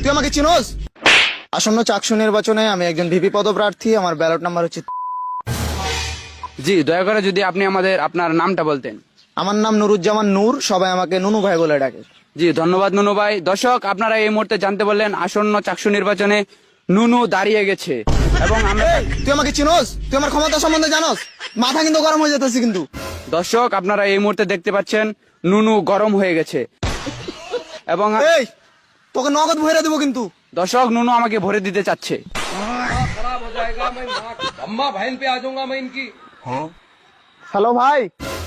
তুই আমাকে চিনোস? আসন্ন চাকসু নির্বাচনে আমি একজন ভিপি পদপ্রার্থী, আমার ব্যালট নাম্বার হচ্ছে। জি, দয়া করে যদি আপনি আমাদের আপনার নামটা বলতেন। আমার নাম নুরুজ্জামান নূর, সবাই আমাকে নুনু ভাই বলে ডাকে। জি, ধন্যবাদ নুনু ভাই। দর্শক, আপনারা এই মুহূর্তে জানতে বললেন আসন্ন চাকসু নির্বাচনে নুনু দাঁড়িয়ে গেছে এবং আমরা তুই আমাকে চিনোস? তুই আমার ক্ষমতা সম্বন্ধে জানোস? মাথা কিন্তু গরম হয়ে যেতেছে কিন্তু। দর্শক, আপনারা এই মুহূর্তে দেখতে পাচ্ছেন নুনু গরম হয়ে গেছে এবং এই তোকে নগদ ভরে দেবো কিন্তু। দর্শক, নুনু আমাকে ভরে দিতে চাচ্ছে। হ্যালো ভাই।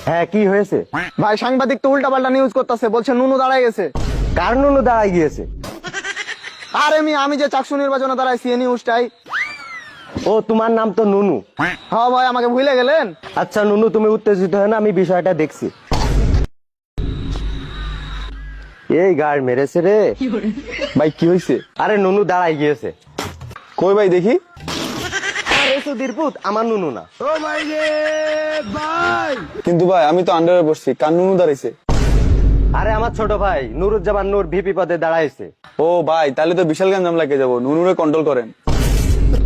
হ্যাঁ, কি হয়েছে? ভাই সাংবাদিক তো উল্টা পাল্টা নিউজ করতেছে, বলছে নুনু দাঁড়ায় গেছে। কার নুনু দাঁড়ায় গিয়েছে? আর আমি যে চাকসু নির্বাচনে দাঁড়াইছি এই নিউজটাই। ও, তোমার নাম তো নুনু। হ্যাঁ ভাই, আমাকে ভুলে গেলেন? আচ্ছা নুনু, তুমি উত্তেজিত হয় না, আমি বিষয়টা দেখছি। এই গাড় মেরেছে রে। ভাই কি হয়েছে? আরে নুনু দাঁড়ায় গিয়েছে। কই ভাই দেখি। আরে সুধীর পুত, আমার নুনু না। কিন্তু ভাই আমি তো আন্ডারে বসছি, কার নুনু দাঁড়াইছে? আরে আমার ছোট ভাই নুরুজ্জামান নূর ভিপি পদে দাঁড়াইছে। ও ভাই, তাহলে তো বিশাল গ্যাঞ্জাম লাগে যাবো, নুনুরে কন্ট্রোল করেন।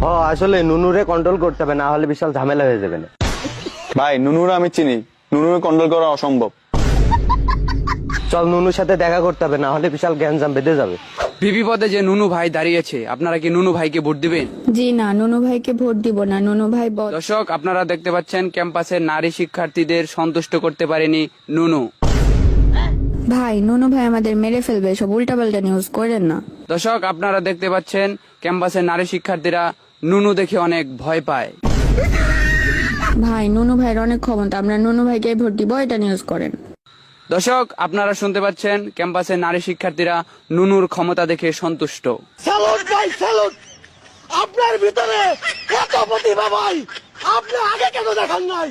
ও, আসলে নুনুরে কন্ট্রোল করতে হবে, না হলে বিশাল ঝামেলা হয়ে যাবে না। ভাই নুনুরে আমি চিনি, নুনুরে কন্ট্রোল করা অসম্ভব। চল, নুনুর সাথে দেখা করতে হবে, না হলে বিশাল গ্যাঞ্জাম বেঁধে যাবে। ভিপি পদে যে নুনু ভাই দাঁড়িয়েছে, আপনারা কি নুনু ভাইকে ভোট দিবেন? জি না, নুনু ভাইকে ভোট দিব না। নুনু ভাই দর্শক, আপনারা দেখতে পাচ্ছেন ক্যাম্পাসের নারী শিক্ষার্থীদের সন্তুষ্ট করতে পারেনি নুনু। ভাই, নুনু ভাই আমাদের মেরে ফেলবে, সব উল্টাপাল্টা নিউজ করেন না। দর্শক, আপনারা দেখতে পাচ্ছেন ক্যাম্পাসের নারী শিক্ষার্থীরা নুনু দেখে অনেক ভয় পায়। ভাই, নুনু ভাইয়ের অনেক ক্ষমতা, আমরা নুনু ভাইকে ভোট দিব, এটা নিউজ করেন। দর্শক, আপনারা শুনতে পাচ্ছেন ক্যাম্পাসের নারী শিক্ষার্থীরা নুনুর ক্ষমতা দেখে সন্তুষ্ট। স্যালুট ভাই, স্যালুট। আপনার ভিতরে এত প্রতিভা ভাই, আপনি আগে কেন দেখান নাই?